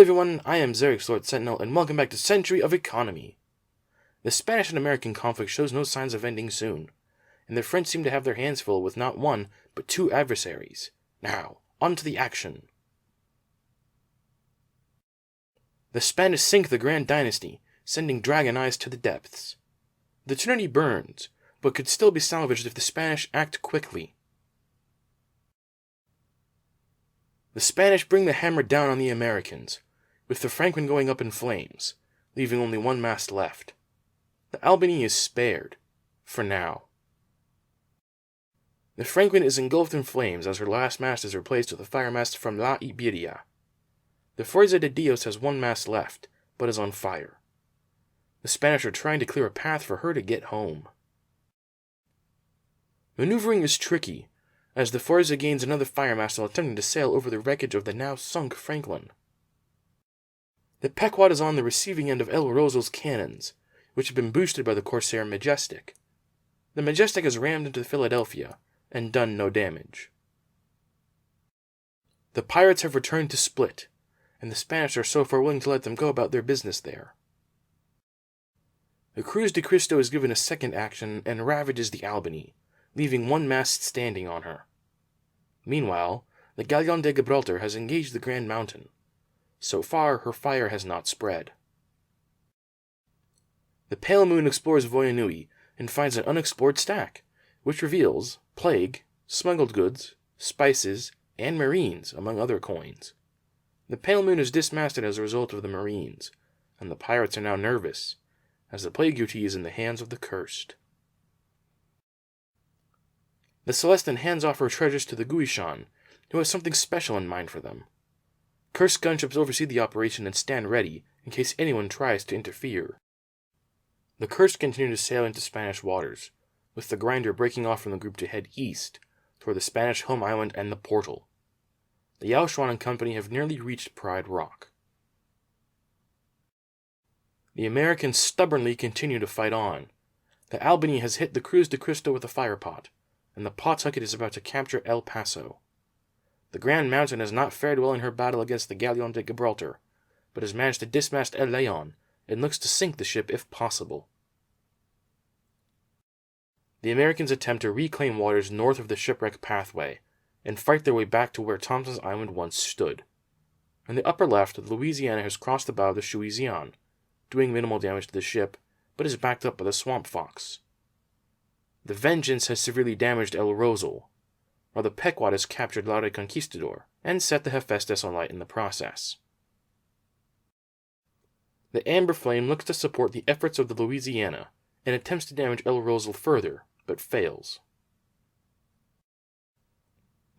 Hello everyone, I am Xerix Lord Sentinel, and welcome back to Century of Economy. The Spanish and American conflict shows no signs of ending soon, and the French seem to have their hands full with not one, but two adversaries. Now, on to the action. The Spanish sink the Grand Dynasty, sending dragon eyes to the depths. The Trinity burns, but could still be salvaged if the Spanish act quickly. The Spanish bring the hammer down on the Americans, with the Franklin going up in flames, leaving only one mast left. The Albany is spared, for now. The Franklin is engulfed in flames as her last mast is replaced with a fire mast from La Iberia. The Fuerza de Dios has one mast left, but is on fire. The Spanish are trying to clear a path for her to get home. Maneuvering is tricky, as the Fuerza gains another fire mast while attempting to sail over the wreckage of the now sunk Franklin. The Pequod is on the receiving end of El Rosel's cannons, which have been boosted by the Corsair Majestic. The Majestic has rammed into the Philadelphia, and done no damage. The pirates have returned to Split, and the Spanish are so far willing to let them go about their business there. The Cruz de Cristo is given a second action and ravages the Albany, leaving one mast standing on her. Meanwhile, the Galleon de Gibraltar has engaged the Grand Mountain. So far, her fire has not spread. The Pale Moon explores Voyanui and finds an unexplored stack, which reveals plague, smuggled goods, spices, and marines, among other coins. The Pale Moon is dismasted as a result of the marines, and the pirates are now nervous, as the plague UT is in the hands of the cursed. The Celestin hands off her treasures to the Guishan, who has something special in mind for them. Cursed gunships oversee the operation and stand ready in case anyone tries to interfere. The Cursed continue to sail into Spanish waters, with the Grinder breaking off from the group to head east, toward the Spanish home island and the portal. The Yaochuan and company have nearly reached Pride Rock. The Americans stubbornly continue to fight on. The Albany has hit the Cruz de Cristo with a fire pot, and the Pawtucket is about to capture El Paso. The Grand Mountain has not fared well in her battle against the Galleon de Gibraltar, but has managed to dismast El Leon and looks to sink the ship if possible. The Americans attempt to reclaim waters north of the shipwreck pathway and fight their way back to where Thompson's Island once stood. In the upper left, the Louisiana has crossed the bow of the Shuizian, doing minimal damage to the ship, but is backed up by the Swamp Fox. The Vengeance has severely damaged El Rosal, while the Pequod has captured La Reconquistador and set the Hephaestus alight in the process. The Amber Flame looks to support the efforts of the Louisiana and attempts to damage El Rosal further, but fails.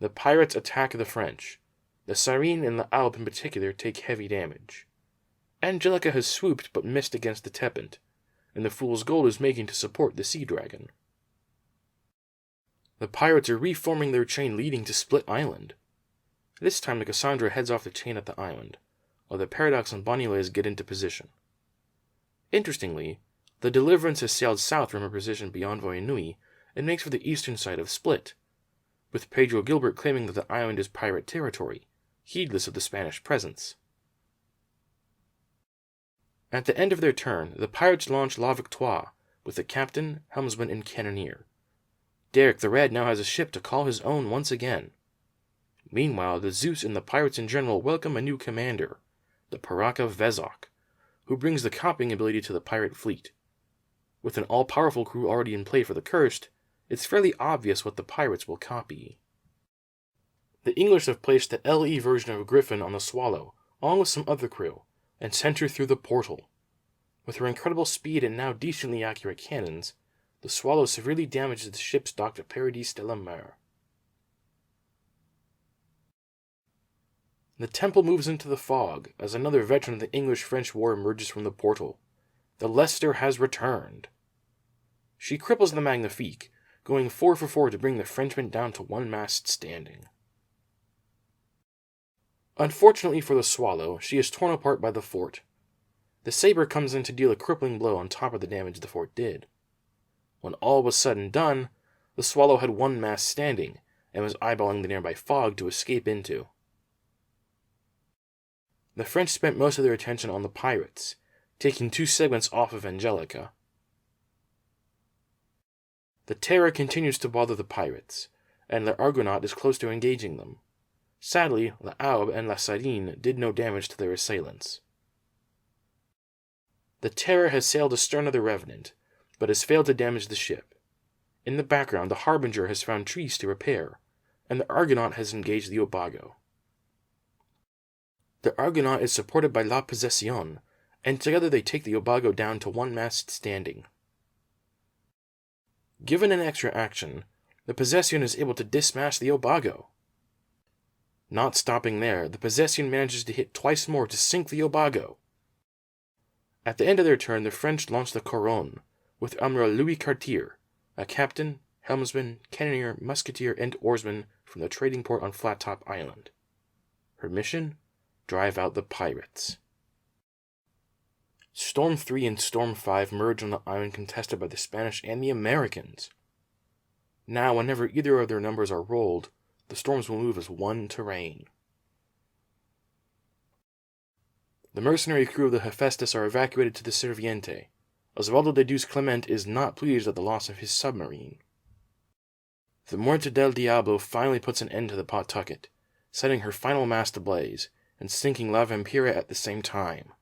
The pirates attack the French. The Sirene and the Alp in particular take heavy damage. Angelica has swooped but missed against the Tepent, and the Fool's Gold is making to support the Sea Dragon. The pirates are reforming their chain leading to Split Island. This time the Cassandra heads off the chain at the island, while the Paradox and Boniles get into position. Interestingly, the Deliverance has sailed south from her position beyond Voyanui and makes for the eastern side of Split, with Pedro Gilbert claiming that the island is pirate territory, heedless of the Spanish presence. At the end of their turn, the pirates launch La Victoire with the captain, helmsman, and cannoneer. Derek the Red now has a ship to call his own once again. Meanwhile, the Zeus and the pirates in general welcome a new commander, the Paraka Vezok, who brings the copying ability to the pirate fleet. With an all-powerful crew already in play for the Cursed, it's fairly obvious what the pirates will copy. The English have placed the LE version of Griffin on the Swallow, along with some other crew, and sent her through the portal. With her incredible speed and now decently accurate cannons, the Swallow severely damages the ship's dock to Paradis de la Mer. The Temple moves into the fog as another veteran of the English-French War emerges from the portal. The Leicester has returned. She cripples the Magnifique, going 4 for 4 to bring the Frenchman down to one mast standing. Unfortunately for the Swallow, she is torn apart by the fort. The Sabre comes in to deal a crippling blow on top of the damage the fort did. When all was said and done, the Swallow had one mast standing, and was eyeballing the nearby fog to escape into. The French spent most of their attention on the pirates, taking 2 segments off of Angelica. The Terror continues to bother the pirates, and the Argonaut is close to engaging them. Sadly, La Aube and La Sardine did no damage to their assailants. The Terror has sailed astern of the Revenant, but has failed to damage the ship. In the background, the Harbinger has found trees to repair, and the Argonaut has engaged the Obago. The Argonaut is supported by La Possession, and together they take the Obago down to 1 mast standing. Given an extra action, the Possession is able to dismast the Obago. Not stopping there, the Possession manages to hit twice more to sink the Obago. At the end of their turn, the French launch the Couronne, with Admiral Louis Cartier, a captain, helmsman, cannoneer, musketeer, and oarsman from the trading port on Flat Top Island. Her mission? Drive out the pirates. Storm 3 and Storm 5 merge on the island contested by the Spanish and the Americans. Now, whenever either of their numbers are rolled, the storms will move as one terrain. The mercenary crew of the Hephaestus are evacuated to the Serviente. Osvaldo de Deus Clement is not pleased at the loss of his submarine. The Muerte del Diablo finally puts an end to the Pawtucket, setting her final mast ablaze, and sinking La Vampira at the same time.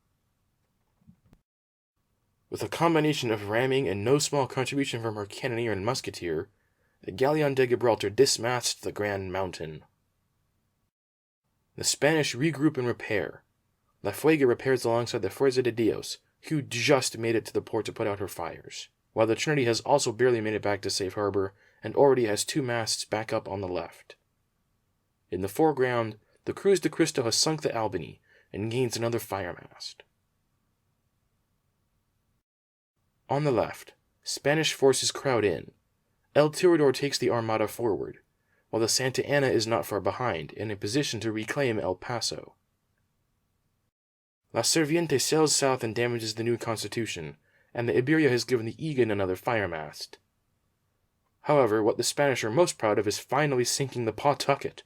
With a combination of ramming and no small contribution from her cannoneer and musketeer, the Galleon de Gibraltar dismasts the Grand Mountain. The Spanish regroup and repair. La Fuega repairs alongside the Fuerza de Dios, who just made it to the port to put out her fires, while the Trinity has also barely made it back to safe harbor and already has 2 masts back up on the left. In the foreground, the Cruz de Cristo has sunk the Albany and gains another firemast. On the left, Spanish forces crowd in. El Tirador takes the Armada forward, while the Santa Ana is not far behind, in a position to reclaim El Paso. La Serviente sails south and damages the new Constitution, and the Iberia has given the Egan another firemast. However, what the Spanish are most proud of is finally sinking the Pawtucket.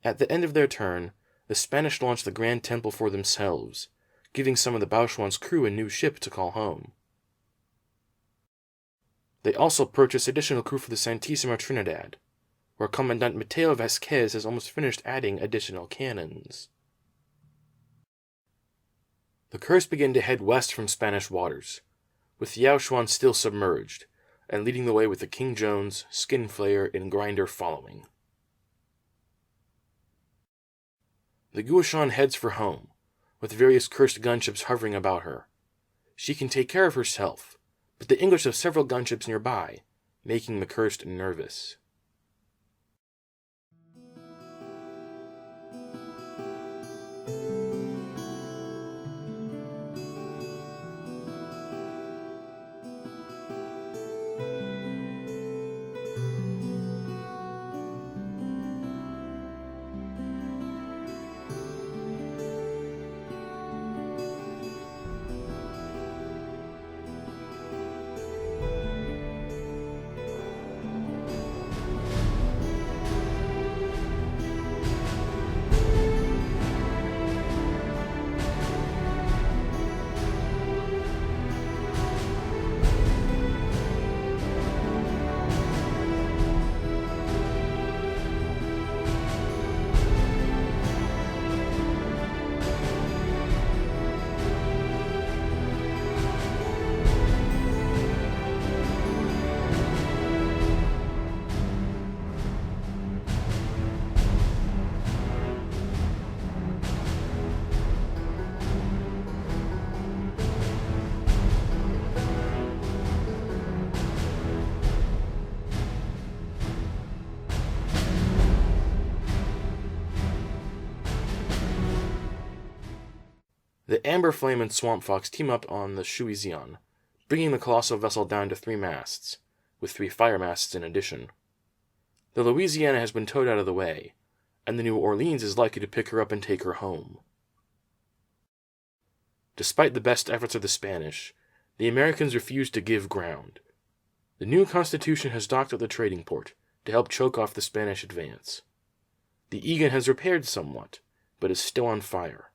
At the end of their turn, the Spanish launch the Grand Temple for themselves, giving some of the Bauchuan's crew a new ship to call home. They also purchase additional crew for the Santissima Trinidad, where Commandant Mateo Vasquez has almost finished adding additional cannons. The Curse begin to head west from Spanish waters, with the Yaochuan still submerged, and leading the way with the King Jones, Skinflayer, and Grinder following. The Guashan heads for home, with various cursed gunships hovering about her. She can take care of herself, but the English have several gunships nearby, making the cursed nervous. The Amber Flame and Swamp Fox team up on the Shuizian, bringing the colossal vessel down to 3 masts, with 3 firemasts in addition. The Louisiana has been towed out of the way, and the New Orleans is likely to pick her up and take her home. Despite the best efforts of the Spanish, the Americans refuse to give ground. The new Constitution has docked at the trading port to help choke off the Spanish advance. The Egan has repaired somewhat, but is still on fire.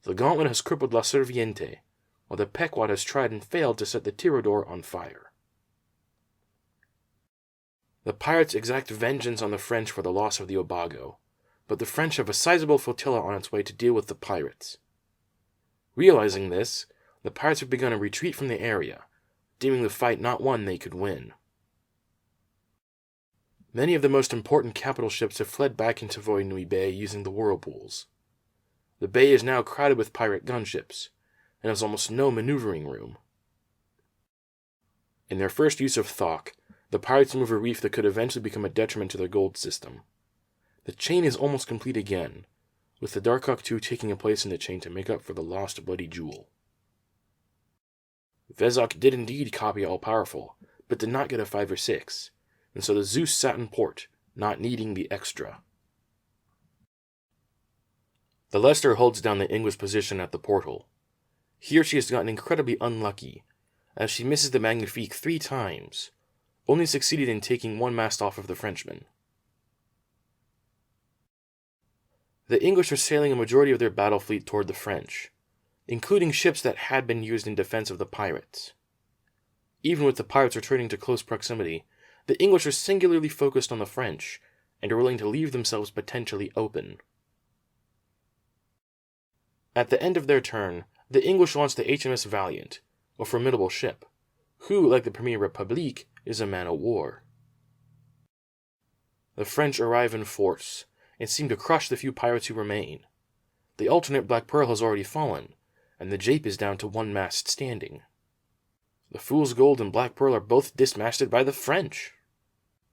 The Gauntlet has crippled La Serviente, while the Pequod has tried and failed to set the Tirador on fire. The pirates exact vengeance on the French for the loss of the Obago, but the French have a sizable flotilla on its way to deal with the pirates. Realizing this, the pirates have begun a retreat from the area, deeming the fight not one they could win. Many of the most important capital ships have fled back into Voi Nui Bay using the whirlpools. The bay is now crowded with pirate gunships, and has almost no maneuvering room. In their first use of Thok, the pirates move a reef that could eventually become a detriment to their gold system. The chain is almost complete again, with the Darkhawk II taking a place in the chain to make up for the lost bloody jewel. Vezok did indeed copy All-Powerful, but did not get a 5 or 6, and so the Zeus sat in port, not needing the extra. The Leicester holds down the English position at the portal. Here she has gotten incredibly unlucky, as she misses the Magnifique 3 times, only succeeded in taking one mast off of the Frenchman. The English are sailing a majority of their battle fleet toward the French, including ships that had been used in defense of the pirates. Even with the pirates returning to close proximity, the English are singularly focused on the French, and are willing to leave themselves potentially open. At the end of their turn, the English launch the HMS Valiant, a formidable ship, who, like the Premier Republique, is a man-o'-war. The French arrive in force, and seem to crush the few pirates who remain. The alternate Black Pearl has already fallen, and the Jape is down to one mast standing. The Fool's Gold and Black Pearl are both dismasted by the French.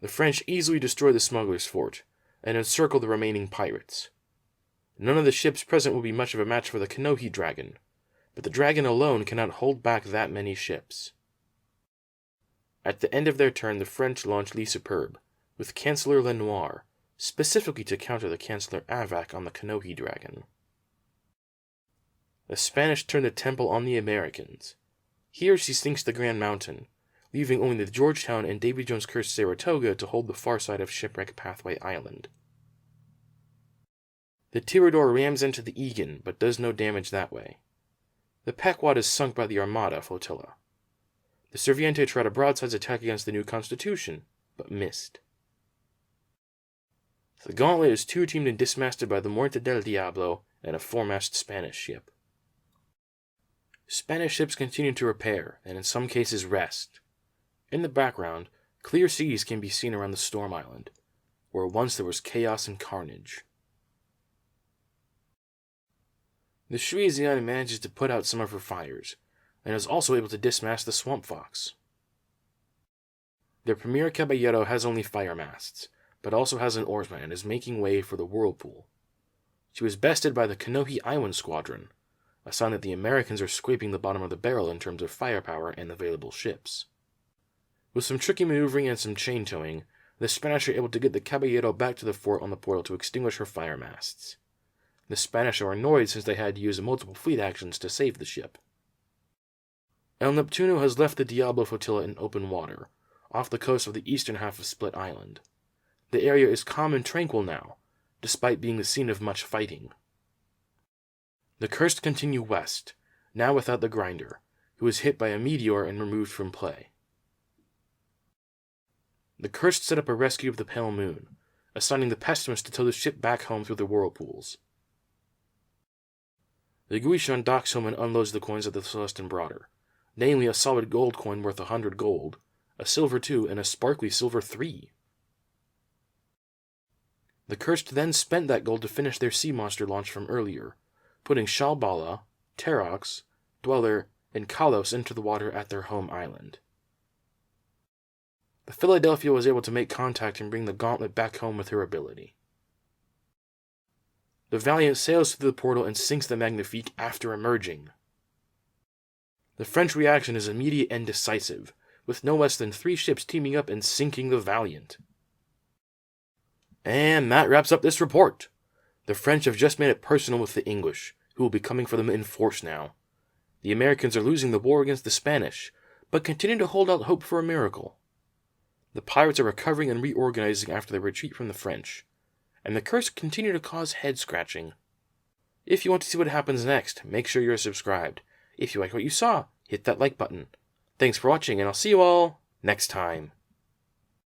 The French easily destroy the smuggler's fort, and encircle the remaining pirates. None of the ships present will be much of a match for the Kanohi Dragon, but the Dragon alone cannot hold back that many ships. At the end of their turn, the French launch Le Superbe, with Chancellor Lenoir, specifically to counter the Chancellor Avac on the Kanohi Dragon. The Spanish turn the Temple on the Americans. Here she sinks the Grand Mountain, leaving only the Georgetown and Davy Jones' cursed Saratoga to hold the far side of Shipwreck Pathway Island. The Tirador rams into the Egan, but does no damage that way. The Pequod is sunk by the Armada flotilla. The Serviente tried a broadsides attack against the New Constitution, but missed. The Gauntlet is two-teamed and dismasted by the Muerte del Diablo and a four-mast Spanish ship. Spanish ships continue to repair, and in some cases rest. In the background, clear seas can be seen around the Storm Island, where once there was chaos and carnage. The Shuizian manages to put out some of her fires, and is also able to dismast the Swamp Fox. Their Premier Caballero has only fire masts, but also has an oarsman and is making way for the Whirlpool. She was bested by the Kanohi Iwan Squadron, a sign that the Americans are scraping the bottom of the barrel in terms of firepower and available ships. With some tricky maneuvering and some chain towing, the Spanish are able to get the Caballero back to the fort on the portal to extinguish her fire masts. The Spanish are annoyed since they had to use multiple fleet actions to save the ship. El Neptuno has left the Diablo flotilla in open water, off the coast of the eastern half of Split Island. The area is calm and tranquil now, despite being the scene of much fighting. The Cursed continue west, now without the Grinder, who was hit by a meteor and removed from play. The Cursed set up a rescue of the Pale Moon, assigning the Pessimist to tow the ship back home through the whirlpools. The Guishan docks home and unloads the coins of the Celestin Broader, namely a solid gold coin worth 100 gold, a silver 2, and a sparkly silver 3. The Cursed then spent that gold to finish their sea monster launch from earlier, putting Shalbala, Terox, Dweller, and Kalos into the water at their home island. The Philadelphia was able to make contact and bring the Gauntlet back home with her ability. The Valiant sails through the portal and sinks the Magnifique after emerging. The French reaction is immediate and decisive, with no less than 3 ships teaming up and sinking the Valiant. And that wraps up this report. The French have just made it personal with the English, who will be coming for them in force now. The Americans are losing the war against the Spanish, but continue to hold out hope for a miracle. The pirates are recovering and reorganizing after their retreat from the French, and the curse continued to cause head scratching. If you want to see what happens next, make sure you're subscribed. If you like what you saw, hit that like button. Thanks for watching, and I'll see you all next time.